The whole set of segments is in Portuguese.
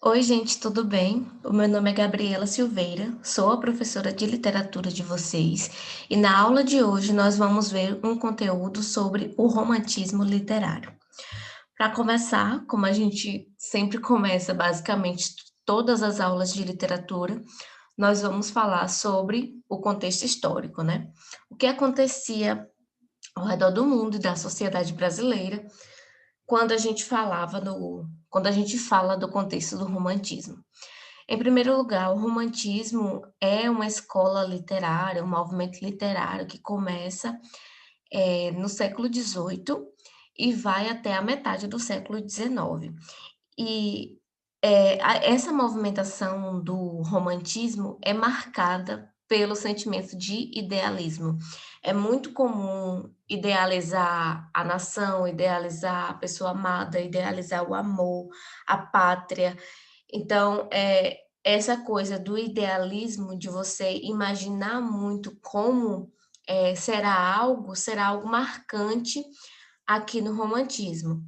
Oi, gente, tudo bem? O meu nome é Gabriela Silveira, sou a professora de literatura de vocês e na aula de hoje nós vamos ver um conteúdo sobre o romantismo literário. Para começar, como a gente sempre começa basicamente todas as aulas de literatura, nós vamos falar sobre o contexto histórico, né? O que acontecia ao redor do mundo e da sociedade brasileira quando a gente fala do contexto do romantismo. Em primeiro lugar, o romantismo é uma escola literária, um movimento literário que começa no século XVIII e vai até a metade do século XIX. E essa movimentação do romantismo é marcada pelo sentimento de idealismo. É muito comum idealizar a nação, idealizar a pessoa amada, idealizar o amor, a pátria. Então, essa coisa do idealismo, de você imaginar muito como será algo marcante aqui no romantismo.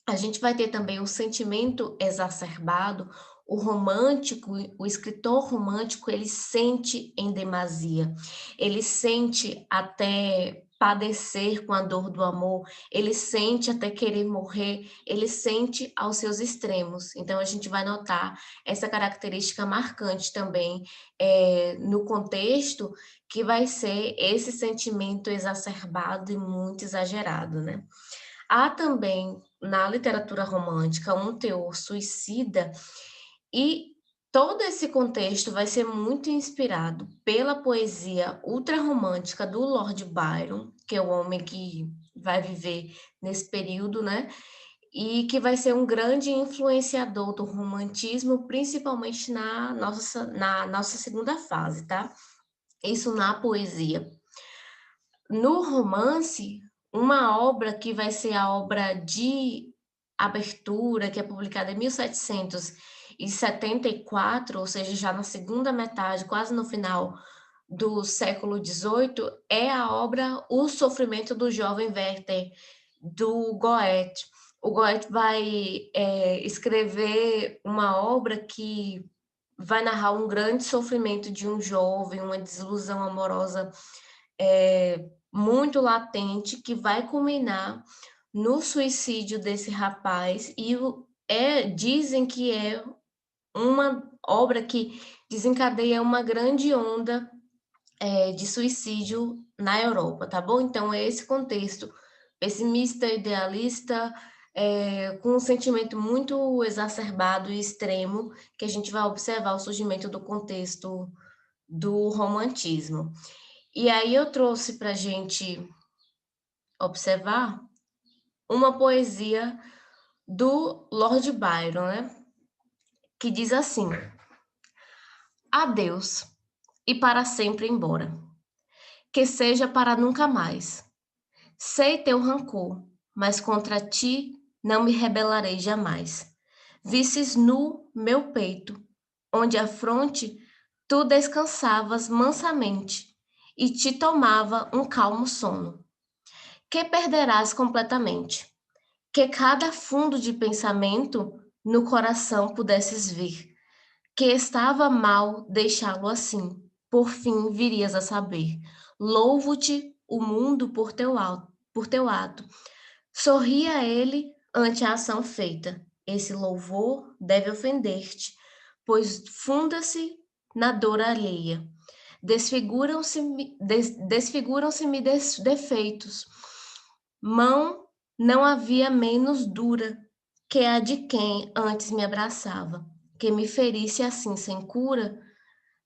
A gente vai ter também o sentimento exacerbado, o romântico, o escritor romântico, ele sente em demasia, ele sente até padecer com a dor do amor, ele sente até querer morrer, ele sente aos seus extremos. Então, a gente vai notar essa característica marcante também no contexto, que vai ser esse sentimento exacerbado e muito exagerado, né? Há também na literatura romântica um teor suicida e todo esse contexto vai ser muito inspirado pela poesia ultrarromântica do Lord Byron, que é o homem que vai viver nesse período, né? E que vai ser um grande influenciador do romantismo, principalmente na nossa segunda fase, tá? Isso na poesia. No romance, uma obra que vai ser a obra de abertura, que é publicada em 1774, ou seja, já na segunda metade, quase no final do século XVIII, é a obra O Sofrimento do Jovem Werther, do Goethe. O Goethe vai escrever uma obra que vai narrar um grande sofrimento de um jovem, uma desilusão amorosa muito latente, que vai culminar no suicídio desse rapaz, e dizem que é uma obra que desencadeia uma grande onda de suicídio na Europa, tá bom? Então, é esse contexto pessimista, idealista, com um sentimento muito exacerbado e extremo, que a gente vai observar o surgimento do contexto do romantismo. E aí eu trouxe para a gente observar uma poesia do Lord Byron, né? Que diz assim: Adeus, e para sempre embora, que seja para nunca mais. Sei teu rancor, mas contra ti não me rebelarei jamais. Visses nu meu peito, onde a fronte tu descansavas mansamente, e te tomava um calmo sono, que perderás completamente. Que cada fundo de pensamento no coração pudesses ver, que estava mal deixá-lo assim, por fim virias a saber. Louvo-te o mundo por teu ato. Sorria ele ante a ação feita. Esse louvor deve ofender-te, pois funda-se na dor alheia. Desfiguram-se-me defeitos. Mão não havia menos dura que a de quem antes me abraçava, que me ferisse assim sem cura.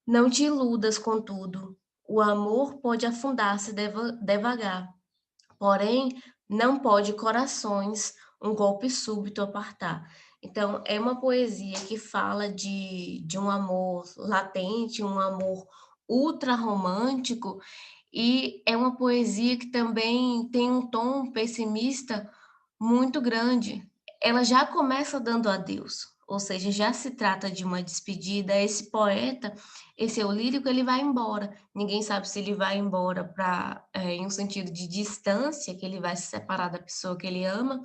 Não te iludas, contudo, o amor pode afundar-se devagar, porém não pode corações um golpe súbito apartar. Então, é uma poesia que fala de um amor latente, um amor ultra romântico, e é uma poesia que também tem um tom pessimista muito grande. Ela já começa dando adeus, ou seja, já se trata de uma despedida. Esse poeta, esse eu lírico, ele vai embora. Ninguém sabe se ele vai embora em um sentido de distância, que ele vai se separar da pessoa que ele ama,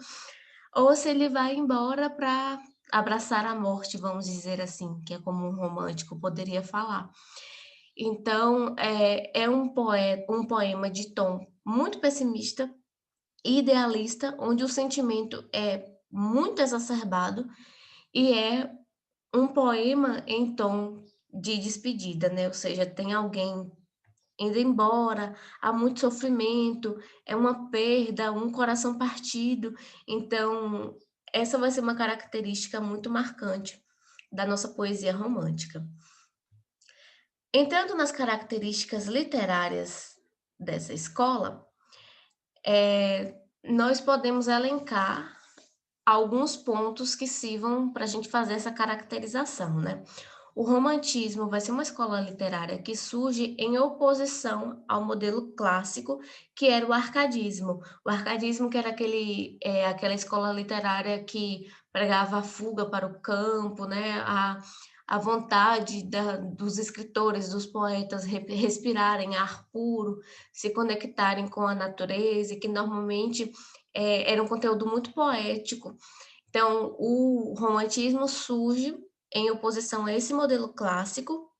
ou se ele vai embora para abraçar a morte, vamos dizer assim, que é como um romântico poderia falar. Então, é um poema de tom muito pessimista e idealista, onde o sentimento é muito exacerbado e é um poema em tom de despedida, né, ou seja, tem alguém indo embora, há muito sofrimento, é uma perda, um coração partido, então essa vai ser uma característica muito marcante da nossa poesia romântica. Entrando nas características literárias dessa escola, nós podemos elencar alguns pontos que sirvam para a gente fazer essa caracterização, né. O romantismo vai ser uma escola literária que surge em oposição ao modelo clássico, que era o arcadismo. O arcadismo que era aquela escola literária que pregava a fuga para o campo, né, a vontade dos escritores, dos poetas respirarem ar puro, se conectarem com a natureza e que normalmente, era um conteúdo muito poético. Então, o romantismo surge em oposição a esse modelo clássico,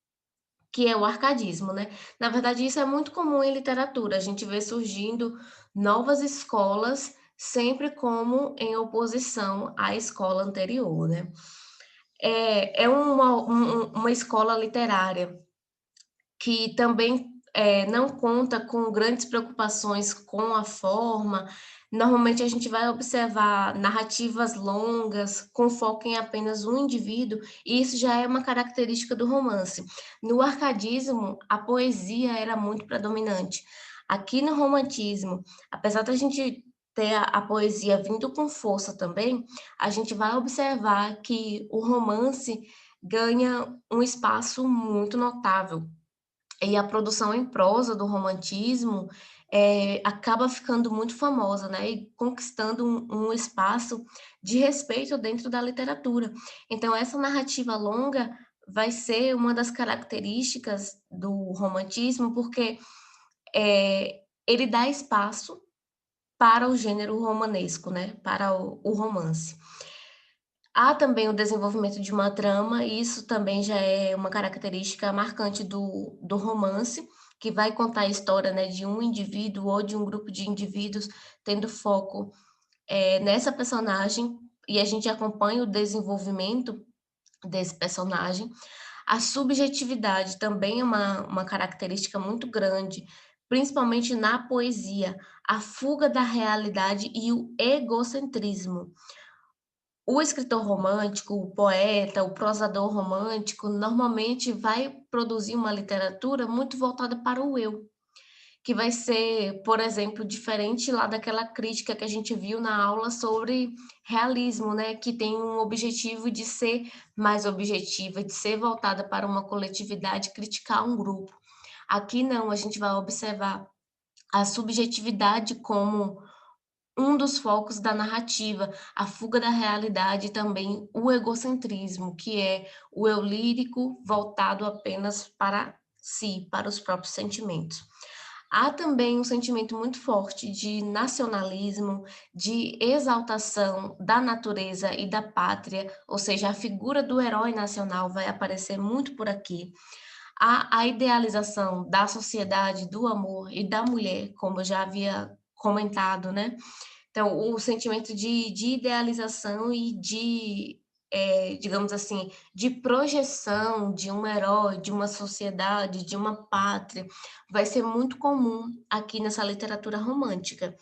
que é o arcadismo, né. Na verdade, isso é muito comum em literatura, a gente vê surgindo novas escolas, sempre como em oposição à escola anterior, né. É uma escola literária que também, não conta com grandes preocupações com a forma. Normalmente a gente vai observar narrativas longas, com foco em apenas um indivíduo, e isso já é uma característica do romance. No arcadismo, a poesia era muito predominante. Aqui no romantismo, apesar da gente ter a poesia vindo com força também, a gente vai observar que o romance ganha um espaço muito notável. E a produção em prosa do romantismo, acaba ficando muito famosa, né, e conquistando um espaço de respeito dentro da literatura. Então essa narrativa longa vai ser uma das características do romantismo, porque, ele dá espaço para o gênero romanesco, né, para o romance. Há também o desenvolvimento de uma trama, e isso também já é uma característica marcante do romance, que vai contar a história, né, de um indivíduo ou de um grupo de indivíduos, tendo foco, nessa personagem, e a gente acompanha o desenvolvimento desse personagem. A subjetividade também é uma característica muito grande, principalmente na poesia, a fuga da realidade e o egocentrismo. O escritor romântico, o poeta, o prosador romântico, normalmente vai produzir uma literatura muito voltada para o eu, que vai ser, por exemplo, diferente lá daquela crítica que a gente viu na aula sobre realismo, né, que tem um objetivo de ser mais objetiva, de ser voltada para uma coletividade, criticar um grupo. Aqui não, a gente vai observar a subjetividade como um dos focos da narrativa, a fuga da realidade e também o egocentrismo, que é o eu lírico voltado apenas para si, para os próprios sentimentos. Há também um sentimento muito forte de nacionalismo, de exaltação da natureza e da pátria, ou seja, a figura do herói nacional vai aparecer muito por aqui. Há a idealização da sociedade, do amor e da mulher, como eu já havia comentado, né. Então, o sentimento de idealização e de, digamos assim, de projeção de um herói, de uma sociedade, de uma pátria, vai ser muito comum aqui nessa literatura romântica.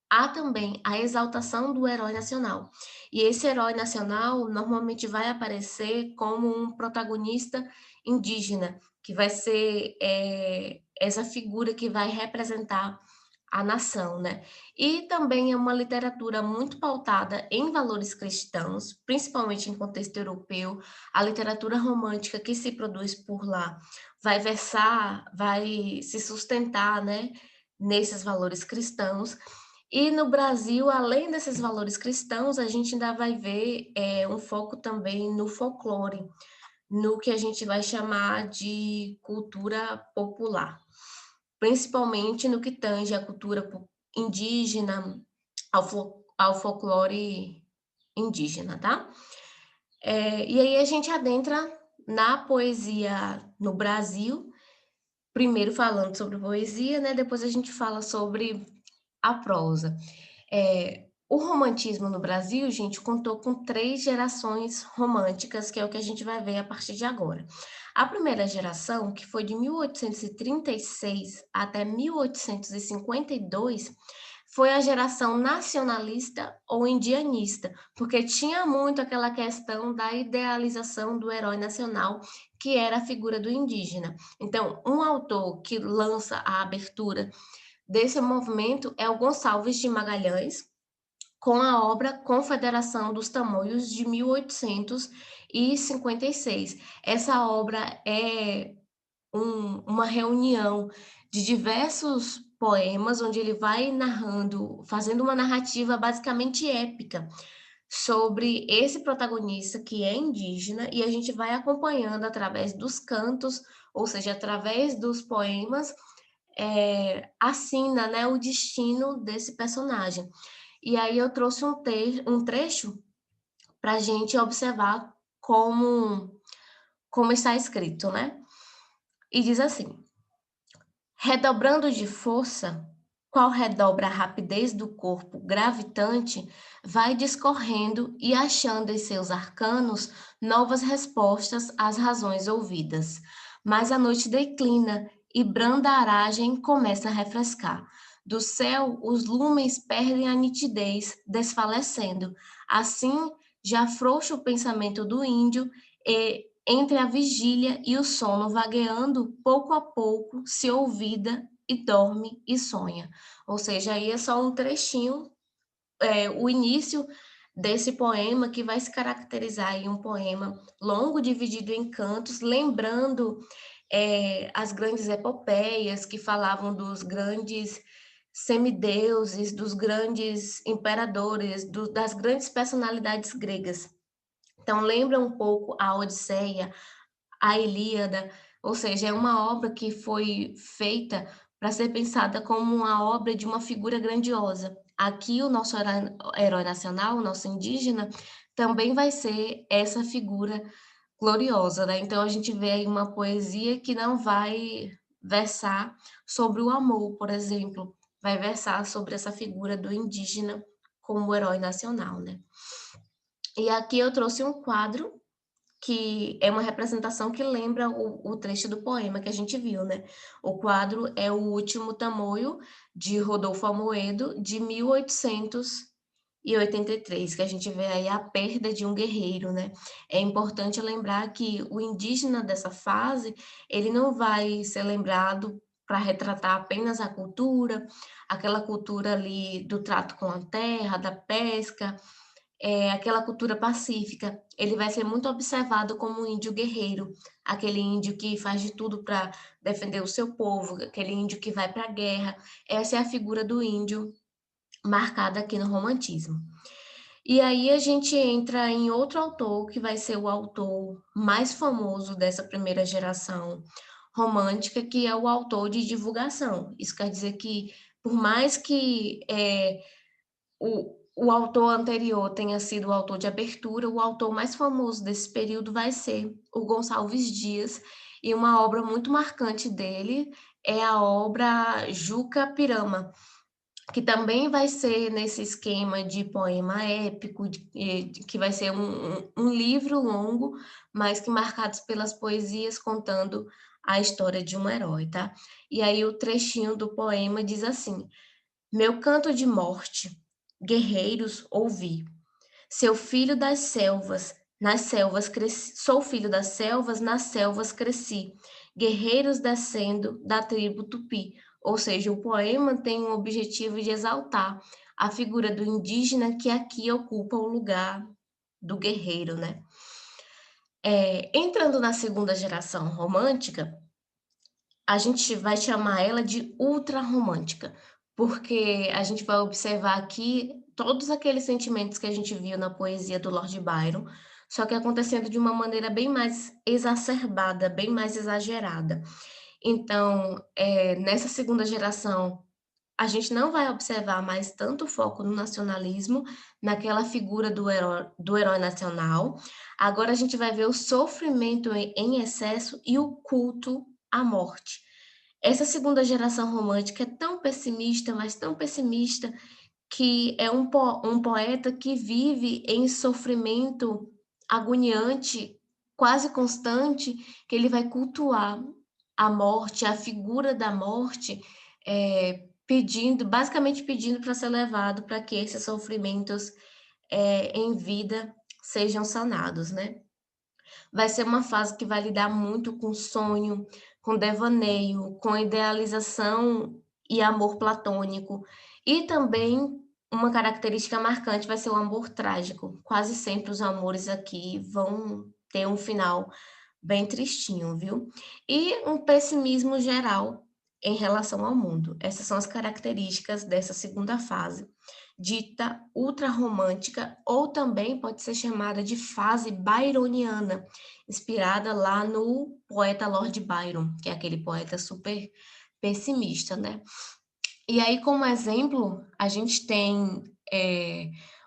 Há também a exaltação do herói nacional, e esse herói nacional normalmente vai aparecer como um protagonista indígena, que vai ser, essa figura que vai representar a nação, né. E também é uma literatura muito pautada em valores cristãos, principalmente em contexto europeu. A literatura romântica que se produz por lá vai se sustentar, né, nesses valores cristãos. E no Brasil, além desses valores cristãos, a gente ainda vai ver, um foco também no folclore, no que a gente vai chamar de cultura popular, principalmente no que tange à cultura indígena, ao folclore indígena, tá? E aí a gente adentra na poesia no Brasil, primeiro falando sobre poesia, né, depois a gente fala sobre a prosa. O romantismo no Brasil, gente, contou com 3 gerações românticas, que é o que a gente vai ver a partir de agora. A primeira geração, que foi de 1836 até 1852, foi a geração nacionalista ou indianista, porque tinha muito aquela questão da idealização do herói nacional, que era a figura do indígena. Então, um autor que lança a abertura desse movimento é o Gonçalves de Magalhães, com a obra Confederação dos Tamoios, de 1856. Essa obra é uma reunião de diversos poemas, onde ele vai narrando, fazendo uma narrativa basicamente épica sobre esse protagonista que é indígena, e a gente vai acompanhando através dos cantos, ou seja, através dos poemas, assina, né, o destino desse personagem. E aí eu trouxe um trecho para a gente observar como está escrito, né? E diz assim: redobrando de força, qual redobra a rapidez do corpo gravitante, vai discorrendo e achando em seus arcanos novas respostas às razões ouvidas. Mas a noite declina e branda aragem começa a refrescar. Do céu, os lumens perdem a nitidez, desfalecendo. Assim, já frouxo o pensamento do índio e entre a vigília e o sono, vagueando, pouco a pouco, se olvida e dorme e sonha. Ou seja, aí é só um trechinho, o início desse poema, que vai se caracterizar em um poema longo, dividido em cantos, lembrando as grandes epopeias que falavam dos grandes semideuses, dos grandes imperadores, das grandes personalidades gregas. Então, lembra um pouco a Odisseia, a Ilíada, ou seja, é uma obra que foi feita para ser pensada como uma obra de uma figura grandiosa. Aqui, o nosso herói nacional, o nosso indígena, também vai ser essa figura gloriosa, né? Então, a gente vê aí uma poesia que não vai versar sobre o amor, por exemplo, vai versar sobre essa figura do indígena como herói nacional, né? E aqui eu trouxe um quadro que é uma representação que lembra o trecho do poema que a gente viu, né? O quadro é O Último Tamoio, de Rodolfo Amoedo, de 1883, que a gente vê aí a perda de um guerreiro, né? É importante lembrar que o indígena dessa fase, ele não vai ser lembrado para retratar apenas a cultura, aquela cultura ali do trato com a terra, da pesca, aquela cultura pacífica. Ele vai ser muito observado como um índio guerreiro, aquele índio que faz de tudo para defender o seu povo, aquele índio que vai para a guerra. Essa é a figura do índio marcada aqui no romantismo. E aí a gente entra em outro autor, que vai ser o autor mais famoso dessa primeira geração romântica, que é o autor de divulgação. Isso quer dizer que, por mais que o autor anterior tenha sido o autor de abertura, o autor mais famoso desse período vai ser o Gonçalves Dias, e uma obra muito marcante dele é a obra Juca Pirama, que também vai ser nesse esquema de poema épico, que vai ser um livro longo, mas que marcados pelas poesias contando a história de um herói, tá? E aí o trechinho do poema diz assim: meu canto de morte, guerreiros, ouvi. Seu filho das selvas, nas selvas cresci. Sou filho das selvas, nas selvas cresci. Guerreiros descendo da tribo Tupi. Ou seja, o poema tem o objetivo de exaltar a figura do indígena que aqui ocupa o lugar do guerreiro, né? Entrando na segunda geração romântica, a gente vai chamar ela de ultrarromântica, porque a gente vai observar aqui todos aqueles sentimentos que a gente viu na poesia do Lord Byron, só que acontecendo de uma maneira bem mais exacerbada, bem mais exagerada. Então, nessa segunda geração, a gente não vai observar mais tanto foco no nacionalismo, naquela figura do herói nacional. Agora a gente vai ver o sofrimento em excesso e o culto à morte. Essa segunda geração romântica é tão pessimista, mas tão pessimista, que é um poeta que vive em sofrimento agoniante, quase constante, que ele vai cultuar a morte, a figura da morte, pedindo basicamente pedindo para ser levado para que esses sofrimentos, em vida sejam sanados, né. Vai ser uma fase que vai lidar muito com sonho, com devaneio, com idealização e amor platônico. E também uma característica marcante vai ser o amor trágico. Quase sempre os amores aqui vão ter um final bem tristinho, viu? E um pessimismo geral em relação ao mundo. Essas são as características dessa segunda fase, dita ultrarromântica, ou também pode ser chamada de fase byroniana, inspirada lá no poeta Lord Byron, que é aquele poeta super pessimista, né? E aí, como exemplo, a gente tem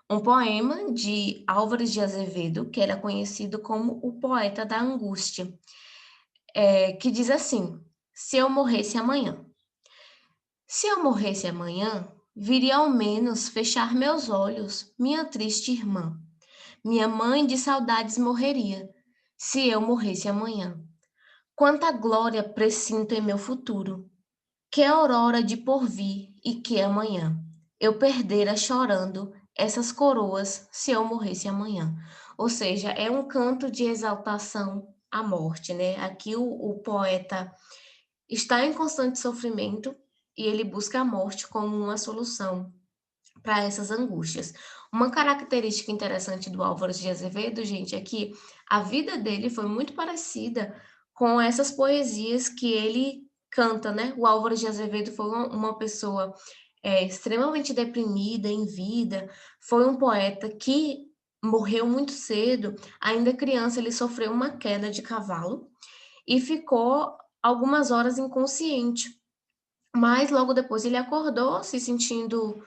um poema de Álvares de Azevedo, que era conhecido como o poeta da angústia, que diz assim: se eu morresse amanhã. Se eu morresse amanhã, viria ao menos fechar meus olhos, minha triste irmã. Minha mãe de saudades morreria, se eu morresse amanhã. Quanta glória presinto em meu futuro, que aurora de porvir e que amanhã. Eu perdera chorando essas coroas se eu morresse amanhã. Ou seja, é um canto de exaltação à morte, né? Aqui o poeta está em constante sofrimento e ele busca a morte como uma solução para essas angústias. Uma característica interessante do Álvares de Azevedo, gente, é que a vida dele foi muito parecida com essas poesias que ele canta, né? O Álvares de Azevedo foi uma pessoa extremamente deprimida em vida, foi um poeta que morreu muito cedo, ainda criança ele sofreu uma queda de cavalo e ficou algumas horas inconsciente. Mas logo depois ele acordou se sentindo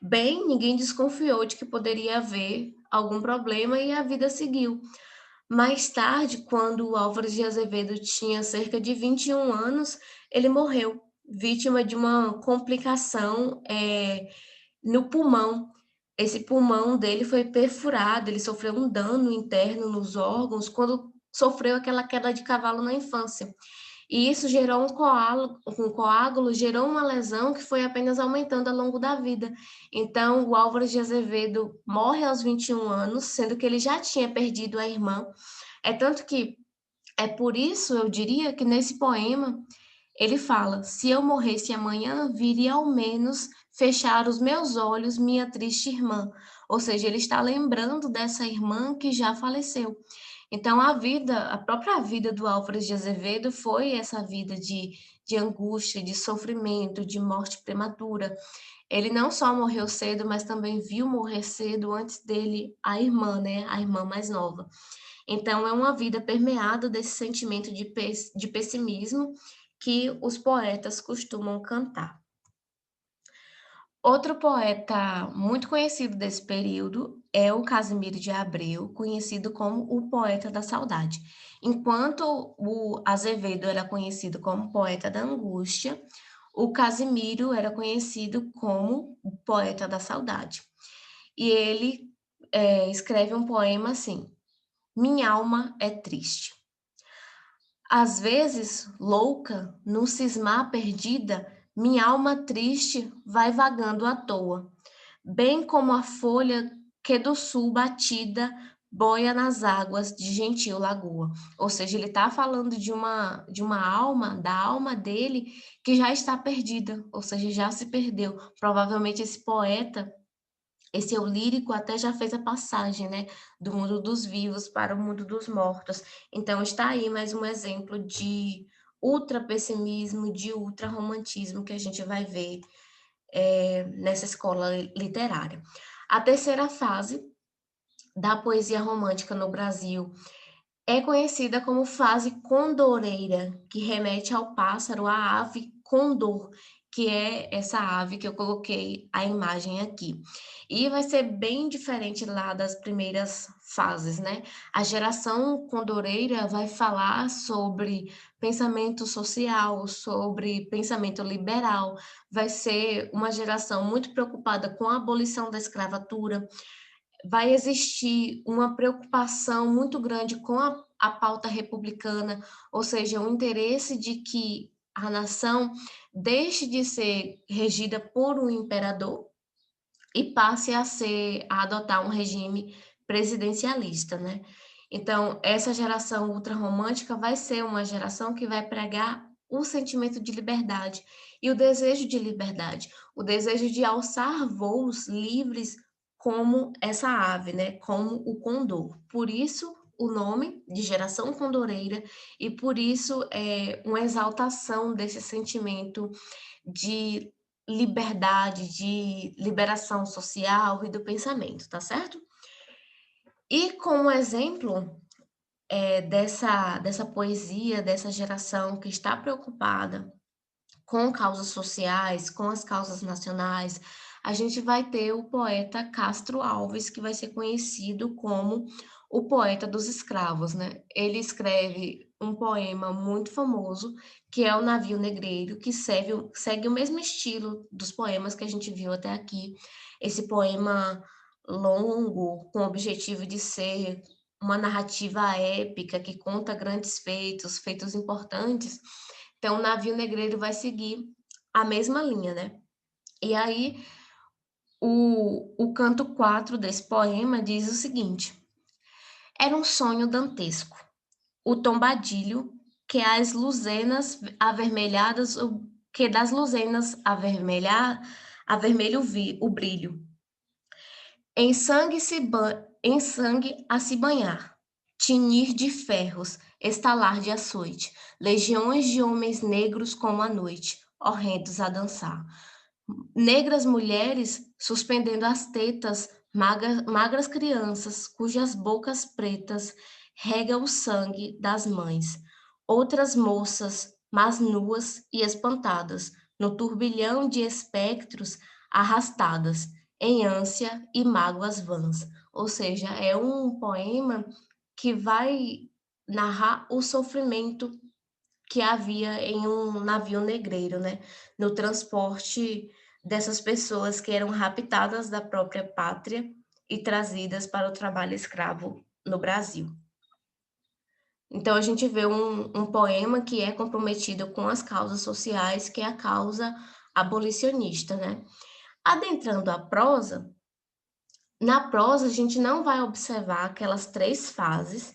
bem, ninguém desconfiou de que poderia haver algum problema e a vida seguiu. Mais tarde, quando o Álvares de Azevedo tinha cerca de 21 anos, ele morreu, vítima de uma complicação, no pulmão. Esse pulmão dele foi perfurado, ele sofreu um dano interno nos órgãos quando sofreu aquela queda de cavalo na infância. E isso gerou um coágulo gerou uma lesão que foi apenas aumentando ao longo da vida. Então, o Álvares de Azevedo morre aos 21 anos, sendo que ele já tinha perdido a irmã. É tanto que é por isso, eu diria, que nesse poema ele fala: se eu morresse amanhã, viria ao menos fechar os meus olhos, minha triste irmã. Ou seja, ele está lembrando dessa irmã que já faleceu. Então, a própria vida do Álvares de Azevedo foi essa vida de angústia, de sofrimento, de morte prematura. Ele não só morreu cedo, mas também viu morrer cedo antes dele a irmã, né? A irmã mais nova. Então, é uma vida permeada desse sentimento de pessimismo que os poetas costumam cantar. Outro poeta muito conhecido desse período é o Casimiro de Abreu, conhecido como o poeta da saudade. Enquanto o Azevedo era conhecido como poeta da angústia, o Casimiro era conhecido como o poeta da saudade. E ele escreve um poema assim: minha alma é triste. Às vezes, louca, num cismar perdida, minha alma triste vai vagando à toa, bem como a folha que do sul batida boia nas águas de gentil lagoa. Ou seja, ele está falando de uma alma, da alma dele, que já está perdida, ou seja, já se perdeu. Provavelmente esse poeta, esse eu lírico até já fez a passagem, né, do mundo dos vivos para o mundo dos mortos. Então está aí mais um exemplo de ultrapessimismo, de ultrarromantismo que a gente vai ver, nessa escola literária. A terceira fase da poesia romântica no Brasil é conhecida como fase condoreira, que remete ao pássaro, à ave condor, que é essa ave que eu coloquei a imagem aqui. E vai ser bem diferente lá das primeiras fases, né. A geração condoreira vai falar sobre pensamento social, sobre pensamento liberal, vai ser uma geração muito preocupada com a abolição da escravatura, vai existir uma preocupação muito grande com a pauta republicana, ou seja, o interesse de que a nação deixe de ser regida por um imperador e passe a adotar um regime presidencialista, né. Então, essa geração ultrarromântica vai ser uma geração que vai pregar o sentimento de liberdade e o desejo de liberdade, o desejo de alçar voos livres como essa ave, né, como o condor. Por isso, o nome de geração condoreira e por isso, é uma exaltação desse sentimento de liberdade, de liberação social e do pensamento, tá certo? E como exemplo, dessa poesia, dessa geração que está preocupada com causas sociais, com as causas nacionais, a gente vai ter o poeta Castro Alves, que vai ser conhecido como o poeta dos escravos, né. Ele escreve um poema muito famoso, que é o Navio Negreiro, que segue o mesmo estilo dos poemas que a gente viu até aqui. Esse poema longo, com o objetivo de ser uma narrativa épica que conta grandes feitos, feitos importantes, então, o navio negreiro vai seguir a mesma linha, né. E aí, o canto 4 desse poema diz o seguinte: "Era um sonho dantesco, o tombadilho que das luzenas avermelha o brilho, em sangue a se banhar, tinir de ferros, estalar de açoite, legiões de homens negros como a noite, horrendos a dançar. Negras mulheres suspendendo as tetas, magras crianças, cujas bocas pretas rega o sangue das mães. Outras moças, mas nuas e espantadas, no turbilhão de espectros arrastadas, em ânsia e mágoas vãs. Ou seja, é um poema que vai narrar o sofrimento que havia em um navio negreiro, né, no transporte dessas pessoas que eram raptadas da própria pátria e trazidas para o trabalho escravo no Brasil. Então a gente vê um poema que é comprometido com as causas sociais, que é a causa abolicionista, né. Adentrando a prosa, na prosa a gente não vai observar aquelas 3 fases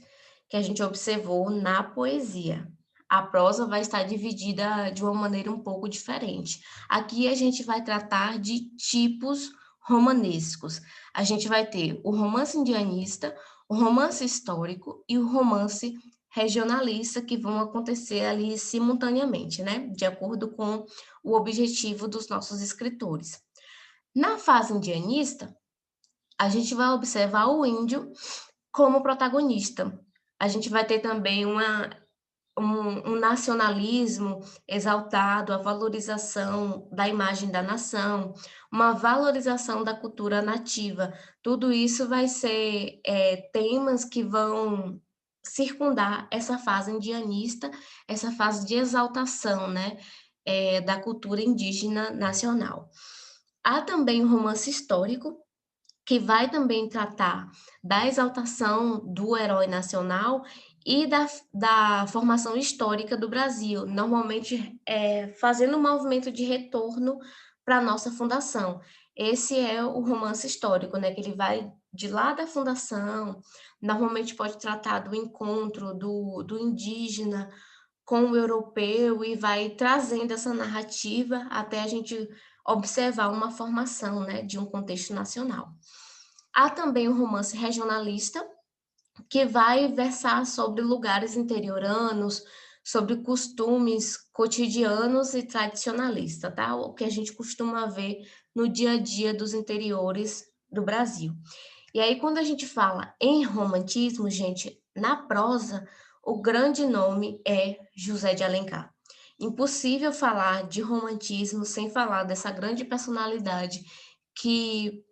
que a gente observou na poesia. A prosa vai estar dividida de uma maneira um pouco diferente. Aqui a gente vai tratar de tipos romanescos. A gente vai ter o romance indianista, o romance histórico e o romance regionalista, que vão acontecer ali simultaneamente, né, de acordo com o objetivo dos nossos escritores. Na fase indianista, a gente vai observar o índio como protagonista. A gente vai ter também um nacionalismo exaltado, a valorização da imagem da nação, uma valorização da cultura nativa. Tudo isso vai ser, temas que vão circundar essa fase indianista, essa fase de exaltação, né, da cultura indígena nacional. Há também o romance histórico, que vai também tratar da exaltação do herói nacional e da formação histórica do Brasil, normalmente, fazendo um movimento de retorno para a nossa fundação. Esse é o romance histórico, né, que ele vai de lá da fundação, normalmente pode tratar do encontro do indígena com o europeu e vai trazendo essa narrativa até a gente observar uma formação, né, de um contexto nacional. Há também o romance regionalista, que vai versar sobre lugares interioranos, sobre costumes cotidianos e tradicionalista, tá? O que a gente costuma ver no dia a dia dos interiores do Brasil. E aí, quando a gente fala em romantismo, gente, na prosa, o grande nome é José de Alencar. Impossível falar de romantismo sem falar dessa grande personalidade que,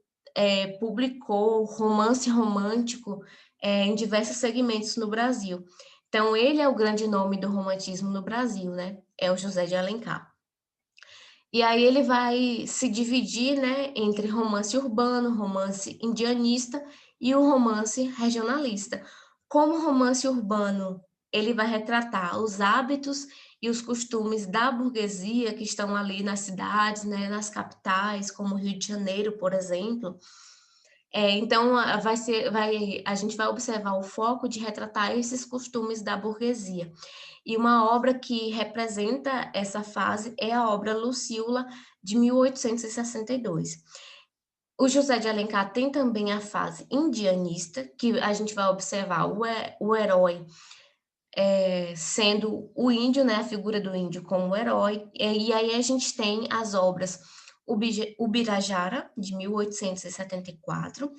publicou romance romântico, em diversos segmentos no Brasil. Então ele é o grande nome do romantismo no Brasil, né, é o José de Alencar. E aí ele vai se dividir, né, entre romance urbano, romance indianista e o romance regionalista. Como romance urbano, ele vai retratar os hábitos e os costumes da burguesia que estão ali nas cidades, né, nas capitais, como Rio de Janeiro, por exemplo. Então a gente vai observar o foco de retratar esses costumes da burguesia. E uma obra que representa essa fase é a obra Lucíula, de 1862. O José de Alencar tem também a fase indianista, que a gente vai observar o herói sendo o índio, né, a figura do índio como herói, e aí a gente tem as obras Ubirajara, de 1874,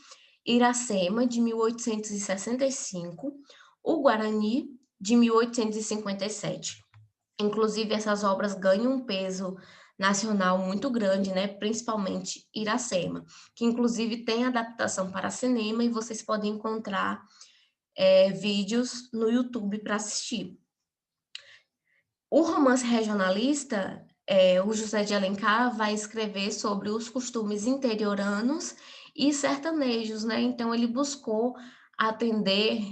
Iracema, de 1865, o Guarani, de 1857. Inclusive, essas obras ganham um peso nacional muito grande, né? Principalmente Iracema, que inclusive tem adaptação para cinema e vocês podem encontrar vídeos no YouTube para assistir. O romance regionalista, o José de Alencar vai escrever sobre os costumes interioranos e sertanejos, né? Então ele buscou atender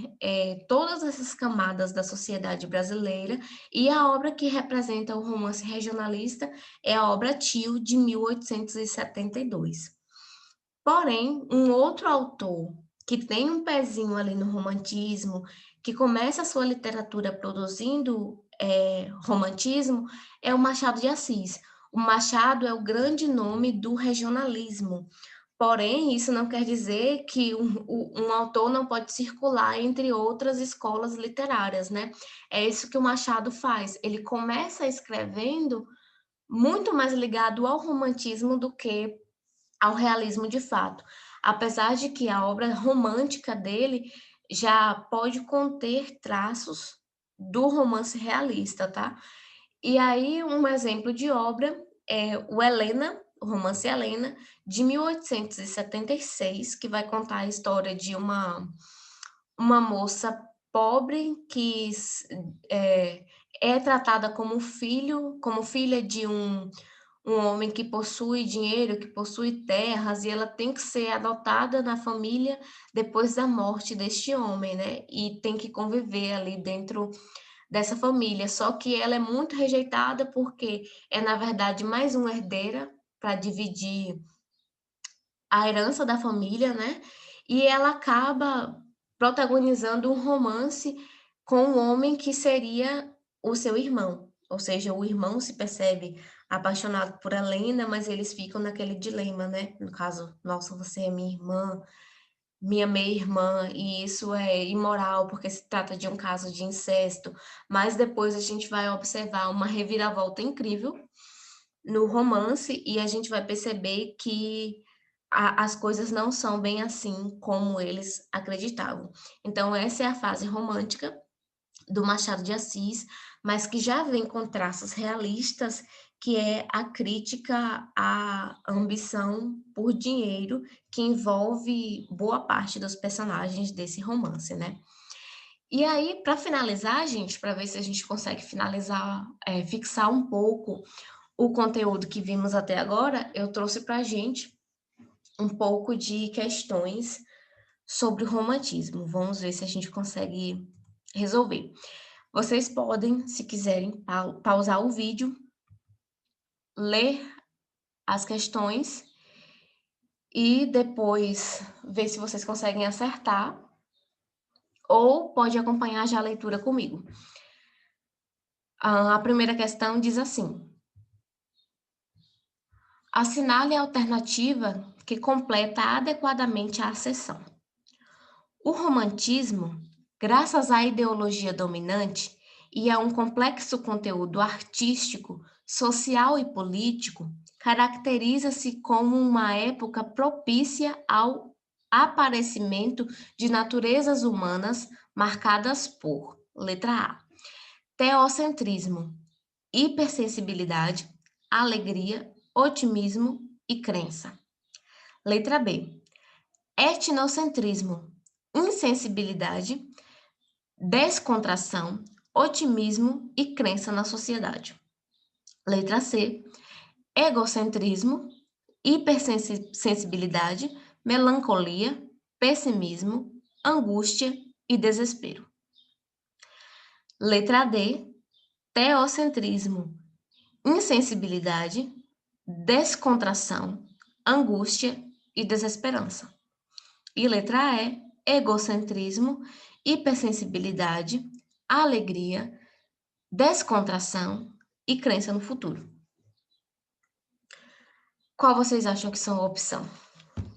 todas essas camadas da sociedade brasileira, e a obra que representa o romance regionalista é a obra Tio, de 1872. Porém, um outro autor que tem um pezinho ali no romantismo, que começa a sua literatura produzindo romantismo, é o Machado de Assis. O Machado é o grande nome do regionalismo. Porém, isso não quer dizer que um autor não pode circular entre outras escolas literárias, né? É isso que o Machado faz. Ele começa escrevendo muito mais ligado ao romantismo do que ao realismo de fato. Apesar de que a obra romântica dele já pode conter traços do romance realista, tá? E aí, um exemplo de obra é o Helena, o romance Helena, de 1876, que vai contar a história de uma moça pobre que é, é tratada como filho, como filha de um homem que possui dinheiro, que possui terras, e ela tem que ser adotada na família depois da morte deste homem, né? E tem que conviver ali dentro dessa família. Só que ela é muito rejeitada porque é, na verdade, mais uma herdeira para dividir a herança da família, né? E ela acaba protagonizando um romance com um homem que seria o seu irmão. Ou seja, o irmão se percebe apaixonado por Helena, mas eles ficam naquele dilema, né? No caso, nossa, você é minha irmã, minha meia-irmã, e isso é imoral, porque se trata de um caso de incesto. Mas depois a gente vai observar uma reviravolta incrível no romance e a gente vai perceber que as coisas não são bem assim como eles acreditavam. Então, essa é a fase romântica do Machado de Assis, mas que já vem com traços realistas, que é a crítica à ambição por dinheiro, que envolve boa parte dos personagens desse romance, né? E aí, para finalizar, gente, para ver se a gente consegue finalizar, fixar um pouco o conteúdo que vimos até agora, eu trouxe para a gente um pouco de questões sobre o romantismo. Vamos ver se a gente consegue resolver. Vocês podem, se quiserem, pausar o vídeo, ler as questões e depois ver se vocês conseguem acertar, ou pode acompanhar já a leitura comigo. A primeira questão diz assim: assinale a alternativa que completa adequadamente a seção. O romantismo, graças à ideologia dominante e a um complexo conteúdo artístico, social e político, caracteriza-se como uma época propícia ao aparecimento de naturezas humanas marcadas por, letra A, teocentrismo, hipersensibilidade, alegria, otimismo e crença. Letra B, etnocentrismo, insensibilidade, descontração, otimismo e crença na sociedade. Letra C, egocentrismo, hipersensibilidade, melancolia, pessimismo, angústia e desespero. Letra D, teocentrismo, insensibilidade, descontração, angústia e desesperança. E letra E, egocentrismo, hipersensibilidade, alegria, descontração e crença no futuro. Qual vocês acham que são a opção?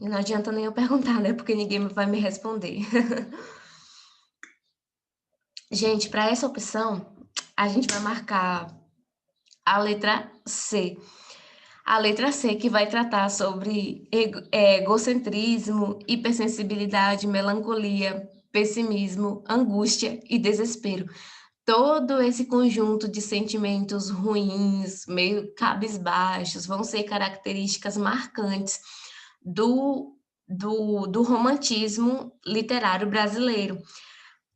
E não adianta nem eu perguntar, né? Porque ninguém vai me responder. Gente, para essa opção, a gente vai marcar a letra C. A letra C, que vai tratar sobre egocentrismo, hipersensibilidade, melancolia, pessimismo, angústia e desespero. Todo esse conjunto de sentimentos ruins, meio cabisbaixos, vão ser características marcantes do romantismo literário brasileiro.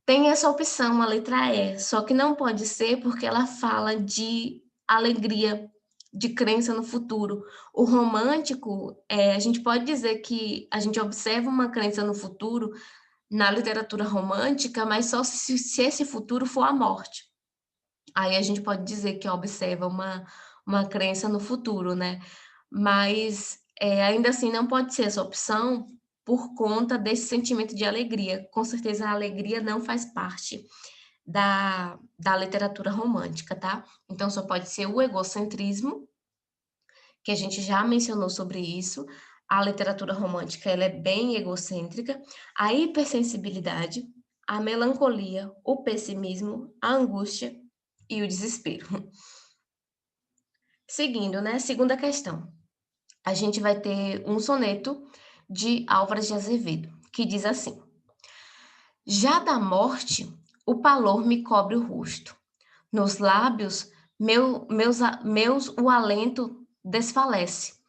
Tem essa opção, a letra E, só que não pode ser porque ela fala de alegria, de crença no futuro. O romântico, a gente pode dizer que a gente observa uma crença no futuro na literatura romântica, mas só se esse futuro for a morte. Aí a gente pode dizer que observa uma crença no futuro, né? Mas ainda assim não pode ser essa opção por conta desse sentimento de alegria. Com certeza a alegria não faz parte da literatura romântica, tá? Então só pode ser o egocentrismo, que a gente já mencionou sobre isso. A literatura romântica ela é bem egocêntrica, a hipersensibilidade, a melancolia, o pessimismo, a angústia e o desespero. Seguindo, né? Segunda questão. A gente vai ter um soneto de Álvares de Azevedo, que diz assim: já da morte, o palor me cobre o rosto. Nos lábios, meus o alento desfalece.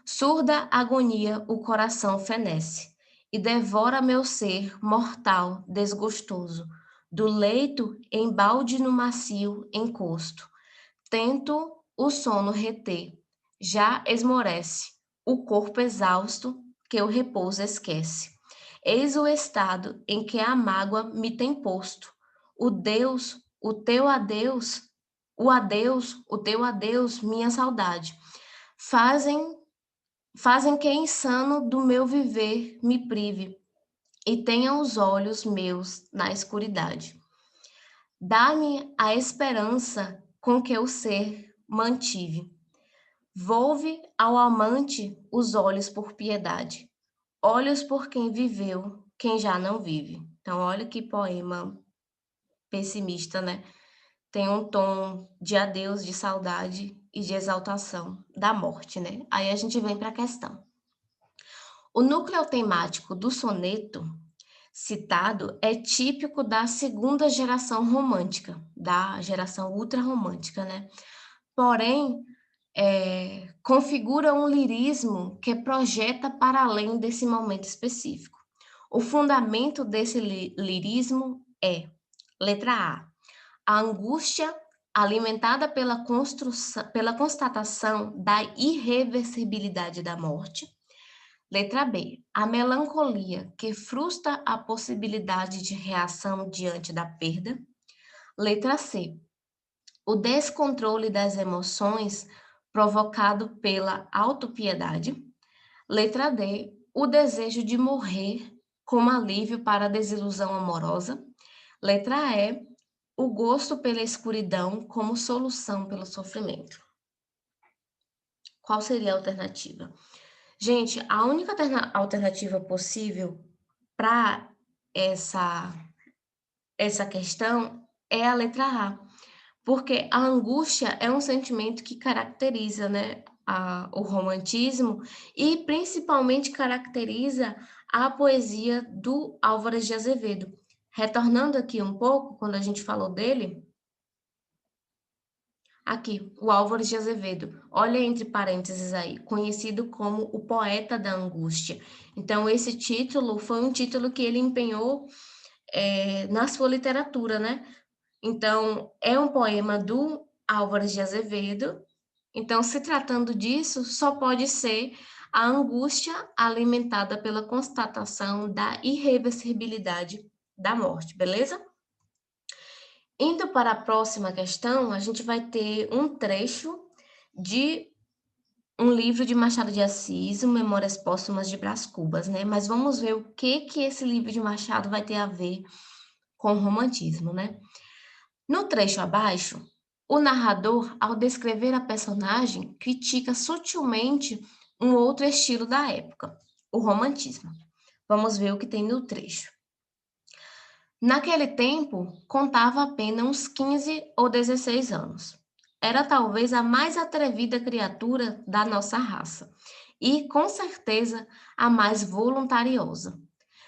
Surda agonia o coração fenece, e devora meu ser mortal, desgostoso. Do leito, embalde no macio encosto. Tento o sono reter, já esmorece o corpo exausto que o repouso esquece. Eis o estado em que a mágoa me tem posto. O Deus, o teu adeus, o teu adeus, minha saudade, fazem que insano do meu viver me prive e tenha os olhos meus na escuridade. Dá-me a esperança com que o ser mantive. Volve ao amante os olhos por piedade, olhos por quem viveu, quem já não vive. Então, olha que poema pessimista, né? Tem um tom de adeus, de saudade e de exaltação da morte, né? Aí a gente vem para a questão. O núcleo temático do soneto citado é típico da segunda geração romântica, da geração ultrarromântica, né? Porém, configura um lirismo que projeta para além desse momento específico. O fundamento desse lirismo é, letra A angústia alimentada pela constatação da irreversibilidade da morte. Letra B, a melancolia que frustra a possibilidade de reação diante da perda. Letra C, o descontrole das emoções provocado pela autopiedade. Letra D, o desejo de morrer como alívio para a desilusão amorosa. Letra E, o gosto pela escuridão como solução pelo sofrimento. Qual seria a alternativa? Gente, a única alternativa possível para essa questão é a letra A, porque a angústia é um sentimento que caracteriza, né, o romantismo e principalmente caracteriza a poesia do Álvares de Azevedo. Retornando aqui um pouco, quando a gente falou dele, Aqui, o Álvares de Azevedo, olha entre parênteses aí, conhecido como o poeta da angústia. Então, esse título foi um título que ele empenhou na sua literatura, né? Então, é um poema do Álvares de Azevedo. Então, se tratando disso, só pode ser a angústia alimentada pela constatação da irreversibilidade da morte, beleza? Indo para a próxima questão, a gente vai ter um trecho de um livro de Machado de Assis, o Memórias Póstumas de Brás Cubas, né? Mas vamos ver o que esse livro de Machado vai ter a ver com o romantismo, né? No trecho abaixo, o narrador, ao descrever a personagem, critica sutilmente um outro estilo da época, o romantismo. Vamos ver o que tem no trecho. Naquele tempo, contava apenas uns 15 ou 16 anos. Era talvez a mais atrevida criatura da nossa raça e, com certeza, a mais voluntariosa.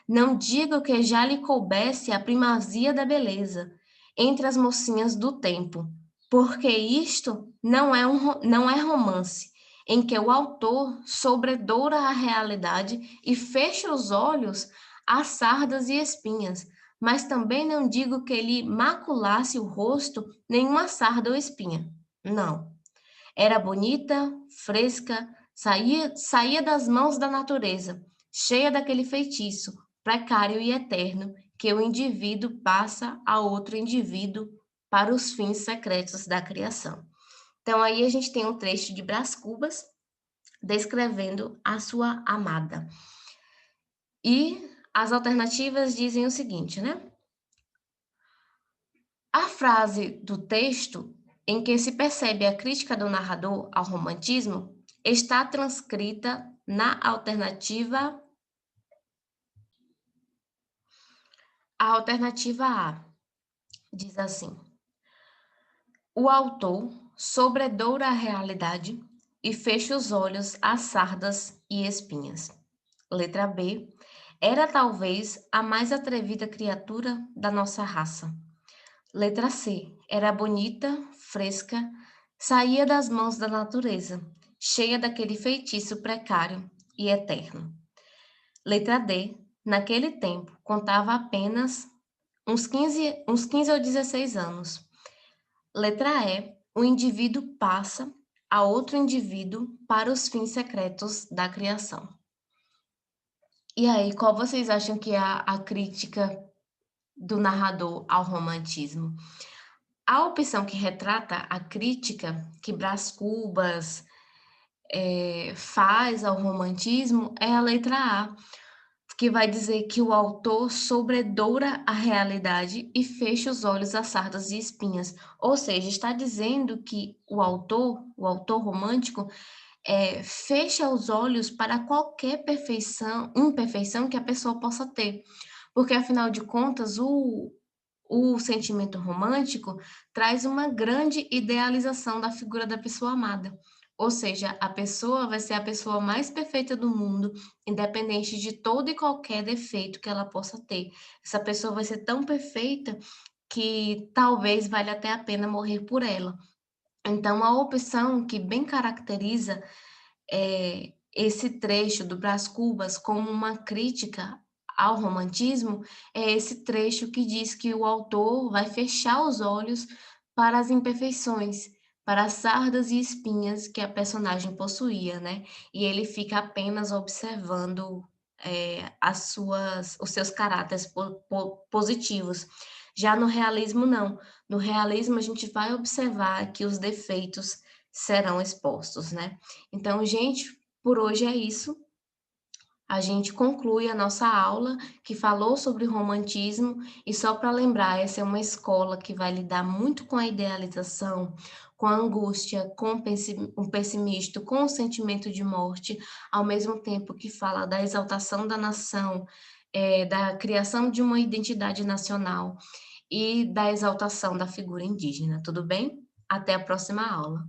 Não digo que já lhe coubesse a primazia da beleza entre as mocinhas do tempo, porque isto não é romance, em que o autor sobredoura a realidade e fecha os olhos às sardas e espinhas, mas também não digo que lhe maculasse o rosto nenhuma sarda ou espinha. Não. Era bonita, fresca, saía das mãos da natureza, cheia daquele feitiço, precário e eterno, que o indivíduo passa a outro indivíduo para os fins secretos da criação. Então, aí a gente tem um trecho de Brás Cubas descrevendo a sua amada. E as alternativas dizem o seguinte, né? A frase do texto em que se percebe a crítica do narrador ao romantismo está transcrita na alternativa A. Diz assim: o autor sobredoura a realidade e fecha os olhos às sardas e espinhas. Letra B. Era talvez a mais atrevida criatura da nossa raça. Letra C. Era bonita, fresca, saía das mãos da natureza, cheia daquele feitiço precário e eterno. Letra D. Naquele tempo, contava apenas uns 15 ou 16 anos. Letra E. O indivíduo passa a outro indivíduo para os fins secretos da criação. E aí, qual vocês acham que é a crítica do narrador ao romantismo? A opção que retrata a crítica que Brás Cubas faz ao romantismo é a letra A, que vai dizer que o autor sobredoura a realidade e fecha os olhos a sardas e espinhas. Ou seja, está dizendo que o autor romântico, fecha os olhos para qualquer imperfeição que a pessoa possa ter. Porque, afinal de contas, o sentimento romântico traz uma grande idealização da figura da pessoa amada. Ou seja, a pessoa vai ser a pessoa mais perfeita do mundo, independente de todo e qualquer defeito que ela possa ter. Essa pessoa vai ser tão perfeita que talvez valha até a pena morrer por ela. Então, a opção que bem caracteriza esse trecho do Brás Cubas como uma crítica ao romantismo é esse trecho que diz que o autor vai fechar os olhos para as imperfeições, para as sardas e espinhas que a personagem possuía, né? E ele fica apenas observando os seus caráteres positivos. Já no realismo, não. No realismo, a gente vai observar que os defeitos serão expostos, né? Então, gente, por hoje é isso. A gente conclui a nossa aula que falou sobre romantismo e só para lembrar, essa é uma escola que vai lidar muito com a idealização, com a angústia, com o pessimismo, com o sentimento de morte, ao mesmo tempo que fala da exaltação da nação, da criação de uma identidade nacional e da exaltação da figura indígena, tudo bem? Até a próxima aula.